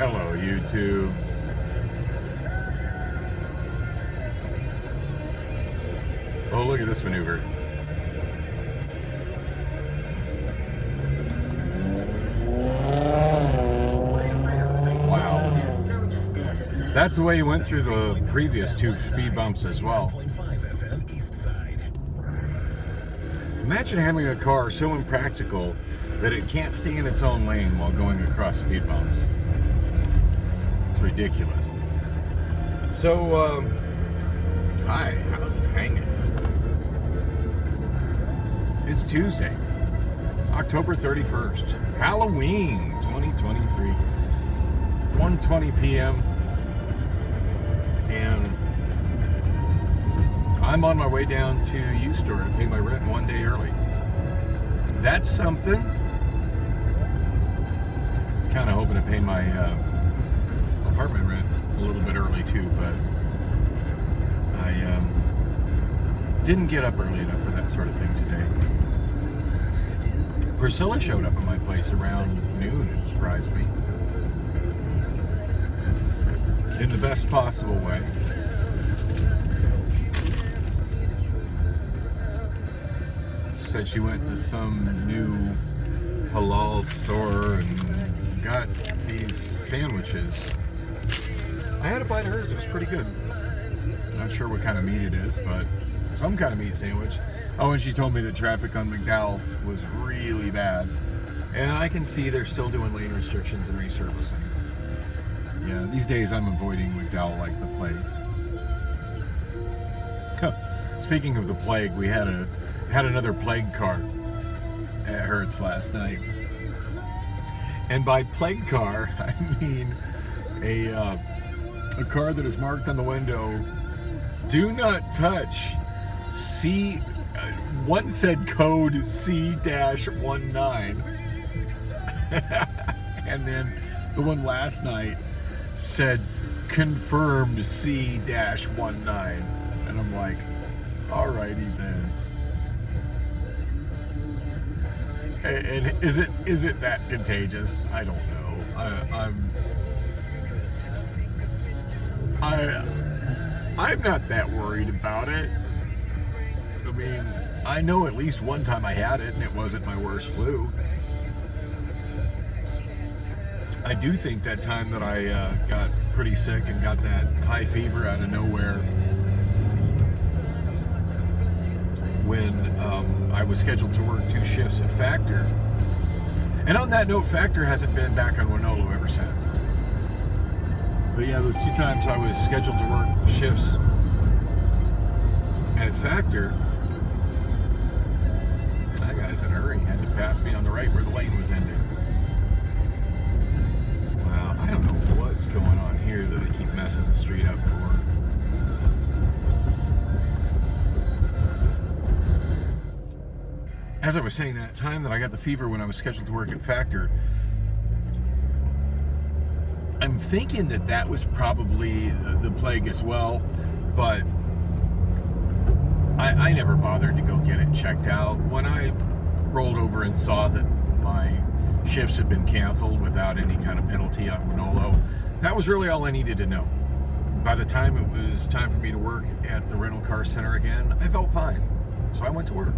Hello, YouTube. Oh, look at this maneuver. Wow. That's the way he went through the previous two speed bumps as well. Imagine having a car so impractical that it can't stay in its own lane while going across speed bumps. It's ridiculous. So, hi, how's it hanging? It's Tuesday, October 31st, Halloween 2023, 1:20 p.m. and I'm on my way down to U-Store to pay my rent one day early. That's something. I was kind of hoping to pay my apartment rent a little bit early too, but I didn't get up early enough for that sort of thing today. Priscilla showed up at my place around noon and surprised me in the best possible way. Said she went to some new halal store and got these sandwiches. I had a bite of hers, it was pretty good. Not sure what kind of meat it is, but some kind of meat sandwich. Oh, and she told me that traffic on McDowell was really bad. And I can see they're still doing lane restrictions and resurfacing. Yeah, these days I'm avoiding McDowell like the plague. Speaking of the plague, we had another plague car at Hertz last night. And by plague car, I mean a car that is marked on the window, do not touch one said code C-19. And then the one last night said confirmed C-19. And I'm like, alrighty then. And is it that contagious? I don't know. I'm not that worried about it. I mean, I know at least one time I had it and it wasn't my worst flu. I do think that time that I got pretty sick and got that high fever out of nowhere when I was scheduled to work 2 shifts at Factor. And on that note, Factor hasn't been back on Winolo ever since. But yeah, those 2 times I was scheduled to work shifts at Factor, that guy's in a hurry. Had to pass me on the right where the lane was ending. Wow, I don't know what's going on here that they keep messing the street up for. As I was saying, that time that I got the fever when I was scheduled to work at Factor, I'm thinking that was probably the plague as well, but I never bothered to go get it checked out. When I rolled over and saw that my shifts had been canceled without any kind of penalty on Winolo, that was really all I needed to know. By the time it was time for me to work at the rental car center again, I felt fine, so I went to work.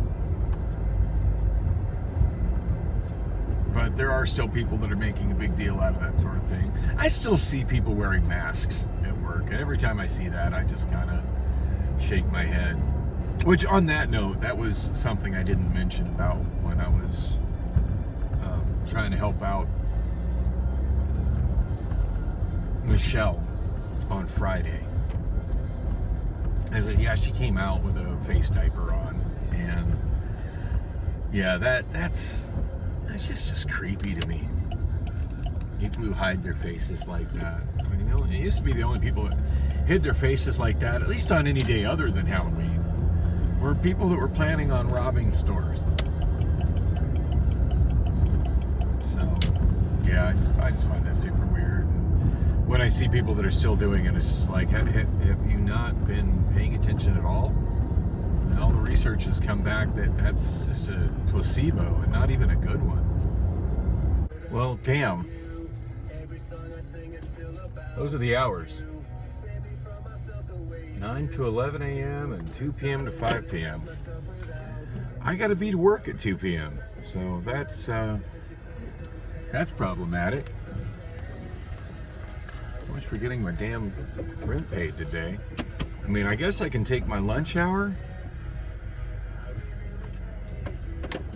But there are still people that are making a big deal out of that sort of thing. I still see people wearing masks at work, and every time I see that, I just kind of shake my head. Which, on that note, that was something I didn't mention about when I was trying to help out Michelle on Friday. Yeah, she came out with a face diaper on, and yeah, that's just creepy to me. People who hide their faces like that. I mean, it used to be the only people that hid their faces like that, at least on any day other than Halloween, were people that were planning on robbing stores. So, yeah, I just find that super weird. When I see people that are still doing it, it's just like, have you not been paying attention at all? And all the research has come back that that's just a placebo and not even a good one. Well, damn. Those are the hours. 9 to 11 a.m. and 2 p.m. to 5 p.m. I gotta be to work at 2 p.m. So that's problematic. So much for getting my damn rent paid today. I mean, I guess I can take my lunch hour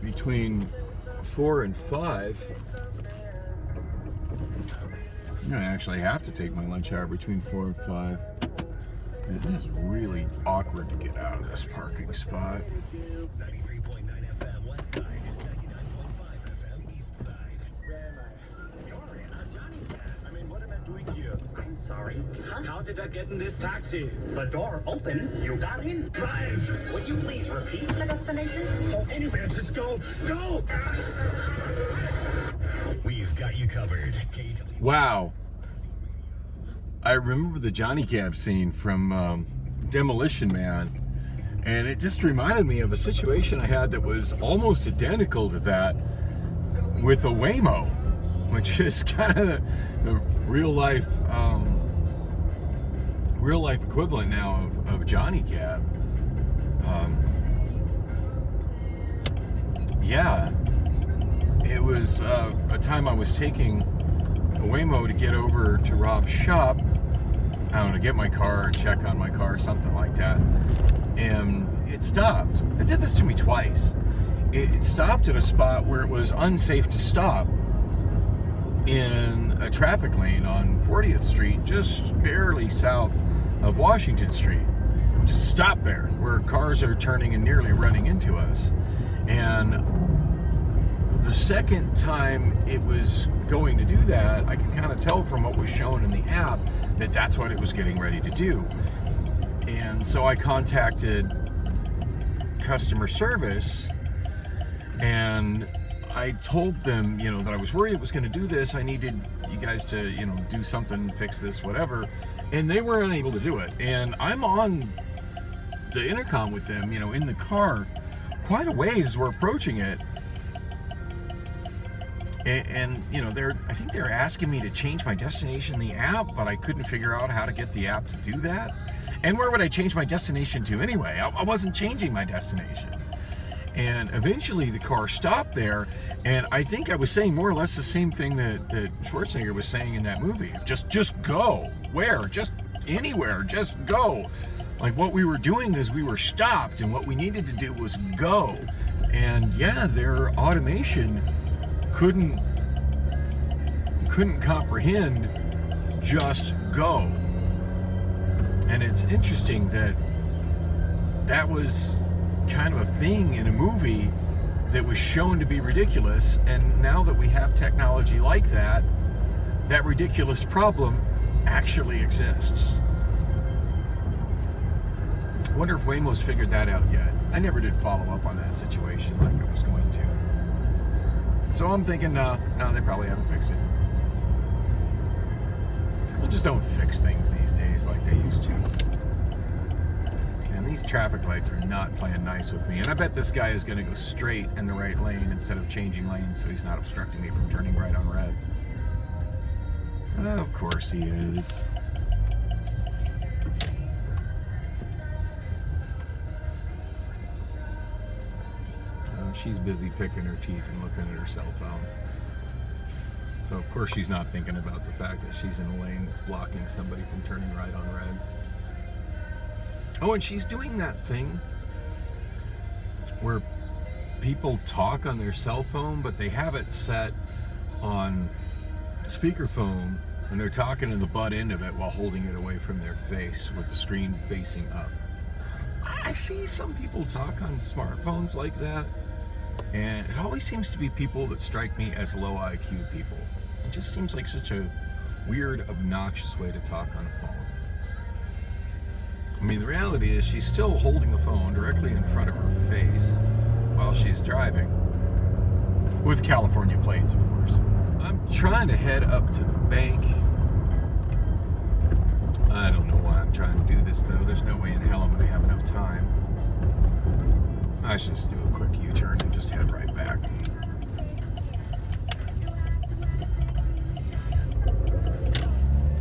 between 4 and 5. I'm gonna actually have to take my lunch hour between 4 and 5. It is really awkward to get out of this parking spot. I'm sorry. How did I get in this taxi? The door opened. You got in. Drive. Would you please repeat the destination? Oh, anywhere. Just go. Go. We've got you covered. Wow. I remember the Johnny Cab scene from Demolition Man, and it just reminded me of a situation I had that was almost identical to that with a Waymo, which is kind of the real life equivalent now of Johnny Cab. Yeah, it was a time I was taking a Waymo to get over to Rob's shop. I don't know, to get my car, check on my car, something like that. And it stopped. It did this to me twice. It stopped at a spot where it was unsafe to stop in a traffic lane on 40th Street, just barely south of Washington Street. Just stop there, where cars are turning and nearly running into us. And the second time it was going to do that, I could kind of tell from what was shown in the app that that's what it was getting ready to do. And so I contacted customer service and I told them, that I was worried it was going to do this. I needed you guys to, do something, fix this, whatever. And they were unable to do it. And I'm on the intercom with them, in the car quite a ways as we're approaching it. And I think they're asking me to change my destination in the app, but I couldn't figure out how to get the app to do that. And where would I change my destination to anyway? I wasn't changing my destination. And eventually the car stopped there, and I think I was saying more or less the same thing that Schwarzenegger was saying in that movie. Just go. Where? Just anywhere. Just go. Like, what we were doing is we were stopped, and what we needed to do was go. And yeah, their automation couldn't comprehend just go. And it's interesting that was kind of a thing in a movie that was shown to be ridiculous, and now that we have technology like that ridiculous problem actually exists. I wonder if Waymo's figured that out yet. I never did follow up on that situation like I was going to. So I'm thinking, no, they probably haven't fixed it. People just don't fix things these days like they used to. And these traffic lights are not playing nice with me. And I bet this guy is going to go straight in the right lane instead of changing lanes so he's not obstructing me from turning right on red. Of course he is. She's busy picking her teeth and looking at her cell phone. So of course she's not thinking about the fact that she's in a lane that's blocking somebody from turning right on red. Oh, and she's doing that thing where people talk on their cell phone, but they have it set on speakerphone, and they're talking in the butt end of it while holding it away from their face with the screen facing up. I see some people talk on smartphones like that, and it always seems to be people that strike me as low IQ people. It just seems like such a weird, obnoxious way to talk on a phone. I mean, the reality is she's still holding the phone directly in front of her face while she's driving. With California plates, of course. I'm trying to head up to the bank. I don't know why I'm trying to do this, though. There's no way in hell I'm going to have enough time. I should just do a quick U-turn and just head right back.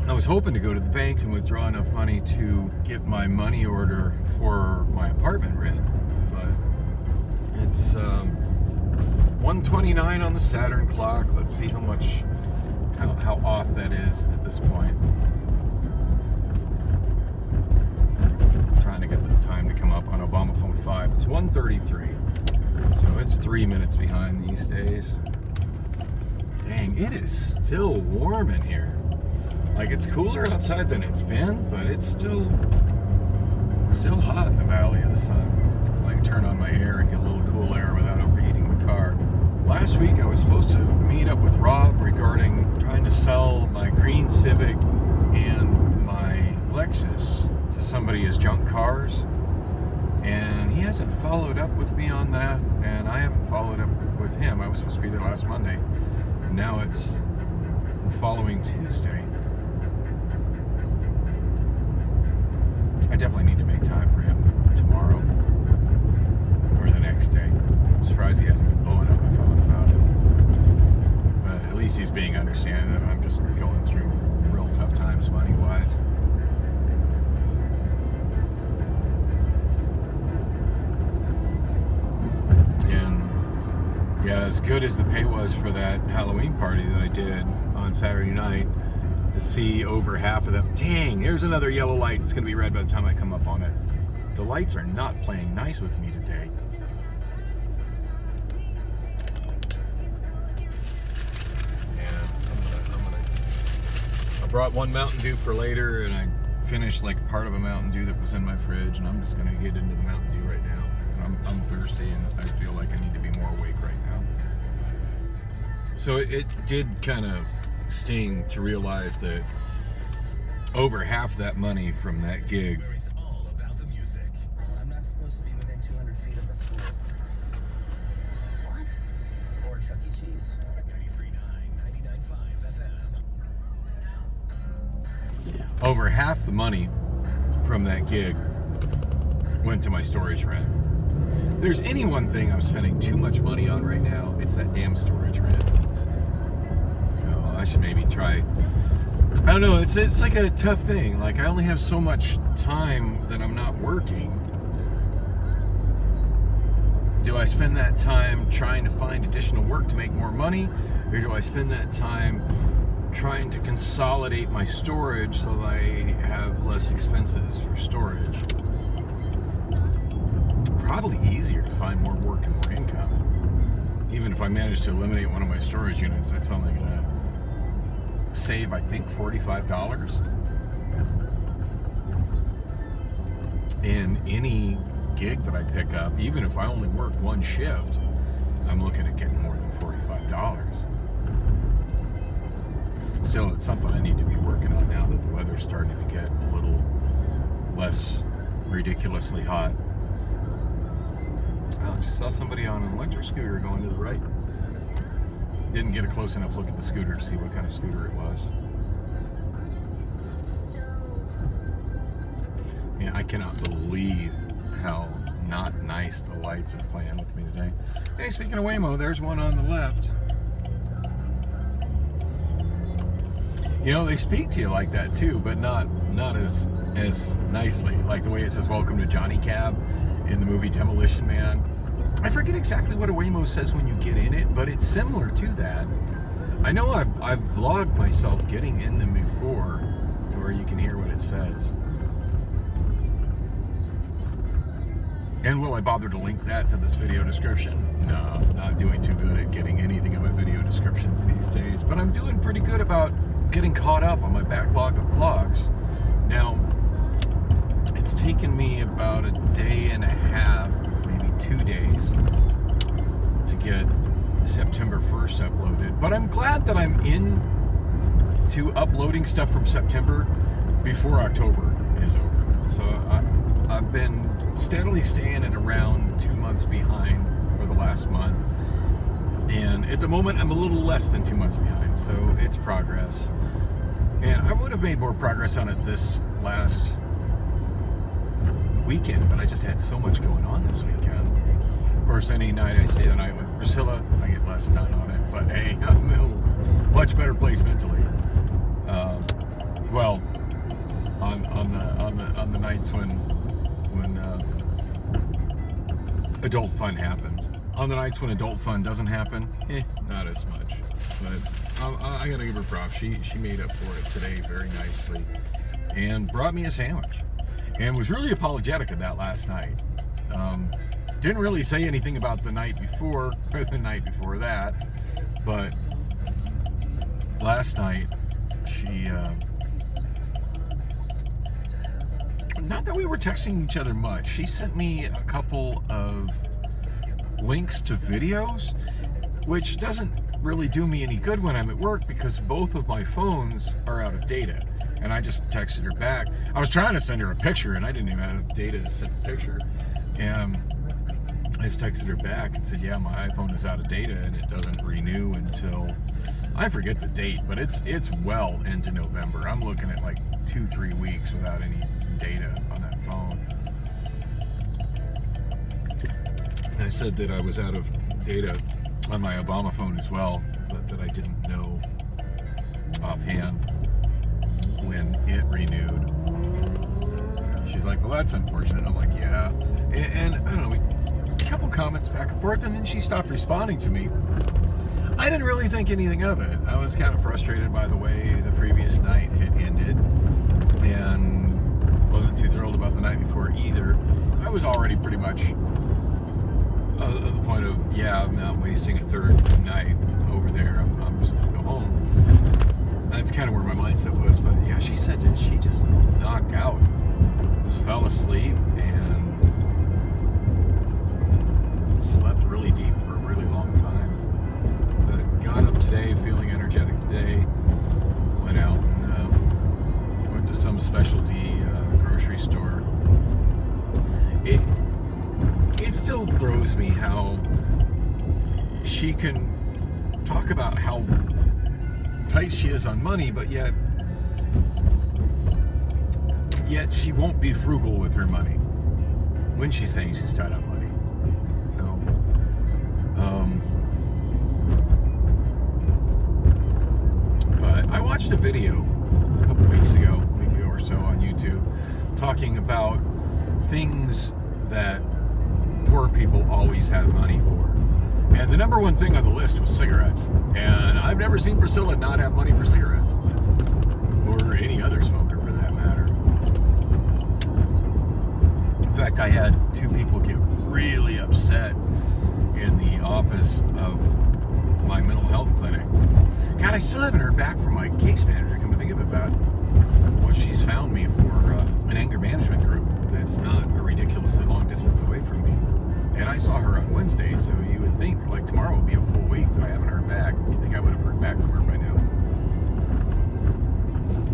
I was hoping to go to the bank and withdraw enough money to get my money order for my apartment rent, but it's 1:29 on the Saturn clock. Let's see how off that is at this point. I'm trying to get the time to come up on Obama phone 5. It's 1:33, so it's 3 minutes behind these days. Dang, it is still warm in here. Like, it's cooler outside than it's been, but it's still hot in the Valley of the Sun. I can turn on my air and get a little cool air without overheating the car. Last week I was supposed to meet up with Rob regarding trying to sell my green Civic and my Lexus to somebody as junk cars, and he hasn't followed up with me on that, and I haven't followed up with him. I was supposed to be there last Monday, and now it's the following Tuesday. I definitely need to make time for him tomorrow or the next day. I'm surprised he hasn't been blowing up my phone about it. But at least he's being understanding that I'm just going through real tough times money-wise. And yeah, as good as the pay was for that Halloween party that I did on Saturday night, to see over half of them. Dang, there's another yellow light. It's going to be red by the time I come up on it. The lights are not playing nice with me today. Yeah, I brought one Mountain Dew for later, and I finished like part of a Mountain Dew that was in my fridge, and I'm just going to get into the Mountain Dew right now because I'm thirsty and I feel like I need to be more awake right now. So it did kind of sting to realize that over half that money from that gig I'm not supposed to be within 200 feet of the school. What? Or Chuck E. Cheese. 93.9, 99.5 FM. over half the money from that gig went to my storage rent. If there's any one thing I'm spending too much money on right now, it's that damn storage rent. I should maybe try. I don't know, it's like a tough thing. Like, I only have so much time that I'm not working. Do I spend that time trying to find additional work to make more money, or do I spend that time trying to consolidate my storage so that I have less expenses for storage? Probably easier to find more work and more income. Even if I manage to eliminate one of my storage units, that's only gonna save, I think, $45. And any gig that I pick up, even if I only work one shift, I'm looking at getting more than $45. Still, it's something I need to be working on now that the weather's starting to get a little less ridiculously hot. Oh, I just saw somebody on an electric scooter going to the right. Didn't get a close enough look at the scooter to see what kind of scooter it was. Yeah, I cannot believe how not nice the lights are playing with me today. Hey, speaking of Waymo, there's one on the left. You know, they speak to you like that too, but not as nicely. Like the way it says "Welcome to Johnny Cab" in the movie Demolition Man. I forget exactly what a Waymo says when you get in it, but it's similar to that. I know I've vlogged myself getting in them before to where you can hear what it says. And will I bother to link that to this video description? No, not doing too good at getting anything in my video descriptions these days, but I'm doing pretty good about getting caught up on my backlog of vlogs. Now, it's taken me about a day and a half, maybe 2 days, to get September 1st uploaded. But I'm glad that I'm into uploading stuff from September before October is over. So I've been steadily staying at around 2 months behind for the last month. And at the moment, I'm a little less than 2 months behind, so it's progress. And I would have made more progress on it this last weekend, but I just had so much going on this weekend. Of course, any night I stay the night with Priscilla, I get less done on it, but hey, I'm in a much better place mentally. Well, on the nights when adult fun happens. On the nights when adult fun doesn't happen, not as much. But I gotta give her props. She made up for it today very nicely, and brought me a sandwich, and was really apologetic of that last night. Didn't really say anything about the night before or the night before that, but last night she. Not that we were texting each other much. She sent me a couple of links to videos, which doesn't really do me any good when I'm at work because both of my phones are out of data. And I just texted her back. I was trying to send her a picture and I didn't even have data to send a picture. And I just texted her back and said, yeah, my iPhone is out of data and it doesn't renew until, I forget the date, but it's well into November. I'm looking at like 2-3 weeks without any data on that phone. And I said that I was out of data on my Obama phone as well, but that I didn't know offhand when it renewed. She's like, well, that's unfortunate. I'm like, yeah. And I don't know, a couple comments back and forth, and then she stopped responding to me. I didn't really think anything of it. I was kind of frustrated by the way the previous night had ended, and wasn't too thrilled about the night before either. I was already pretty much at the point of, yeah, I'm not wasting a third night over there. I'm just going to go home. That's kind of where my mindset was. But yeah, she said that she just knocked out, just fell asleep, and slept really deep for a really long time. But got up today feeling energetic today. Went out and went to some specialty grocery store. It still throws me how she can talk about how tight she is on money, but yet she won't be frugal with her money when she's saying she's tight on money. So, but I watched a video a couple weeks ago, a week ago or so on YouTube, talking about things that poor people always have money for. And the number one thing on the list was cigarettes. And I've never seen Priscilla not have money for cigarettes. Or any other smoker for that matter. In fact, I had two people get really upset in the office of my mental health clinic. God, I still haven't heard back from my case manager, come to think of it, about what she's found me for an anger management group that's not a ridiculously long distance away from me. And I saw her on Wednesday, so you would think like tomorrow would be a full week, but I haven't heard back. You'd think I would have heard back from her by now.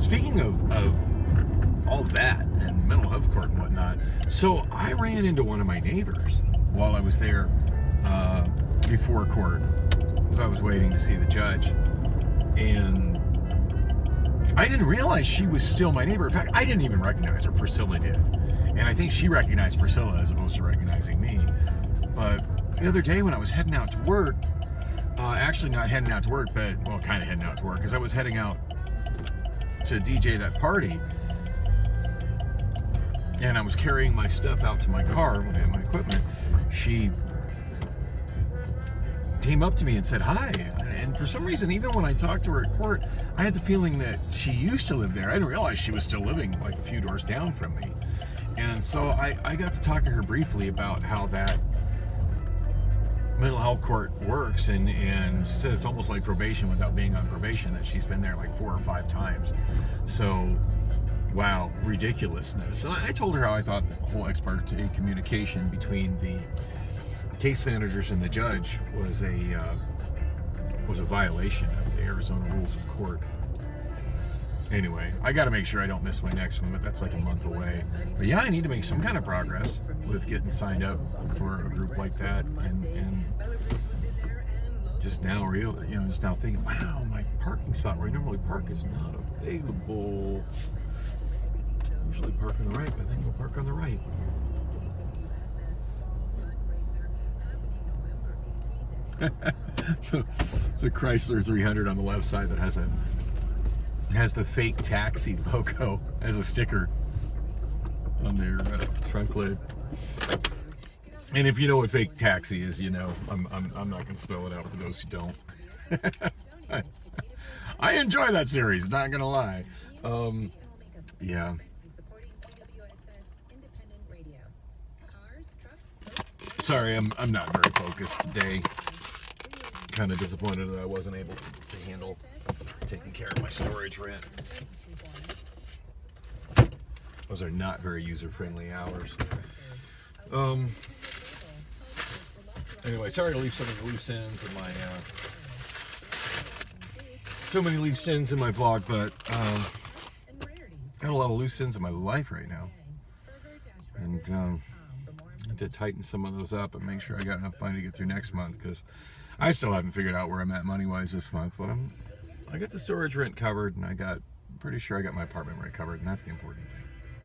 Speaking of all that and mental health court and whatnot, so I ran into one of my neighbors while I was there before court, because I was waiting to see the judge, and I didn't realize she was still my neighbor. In fact, I didn't even recognize her. Priscilla did. And I think she recognized Priscilla as opposed to recognizing me. But the other day when I was heading out to work, actually not heading out to work, but, well, kind of heading out to work, because I was heading out to DJ that party, and I was carrying my stuff out to my car, my equipment. She came up to me and said hi. And for some reason, even when I talked to her at court, I had the feeling that she used to live there. I didn't realize she was still living like a few doors down from me. And so I got to talk to her briefly about how that mental health court works, and she says it's almost like probation without being on probation, that she's been there like 4 or 5 times. So, wow, ridiculousness. And I told her how I thought the whole ex parte communication between the case managers and the judge was a violation of the Arizona rules of court. Anyway, I got to make sure I don't miss my next one, but that's like a month away. But yeah, I need to make some kind of progress with getting signed up for a group like that, and just now just now thinking, wow, my parking spot where I normally park is not available. I usually park on the right, but I think we'll park on the right. It's a Chrysler 300 on the left side that has a has the fake taxi logo as a sticker on their trunk lid. And if you know what fake taxi is, you know. I'm not going to spell it out for those who don't. I enjoy that series, not going to lie. Yeah. Sorry, I'm not very focused today. Kind of disappointed that I wasn't able to handle taking care of my storage rent. Those are not very user-friendly hours. Anyway, sorry to leave so many loose ends in my vlog, but got a lot of loose ends in my life right now, and I had to tighten some of those up and make sure I got enough money to get through next month, because I still haven't figured out where I'm at money-wise this month. But I got the storage rent covered, and pretty sure I got my apartment rent covered, and that's the important thing.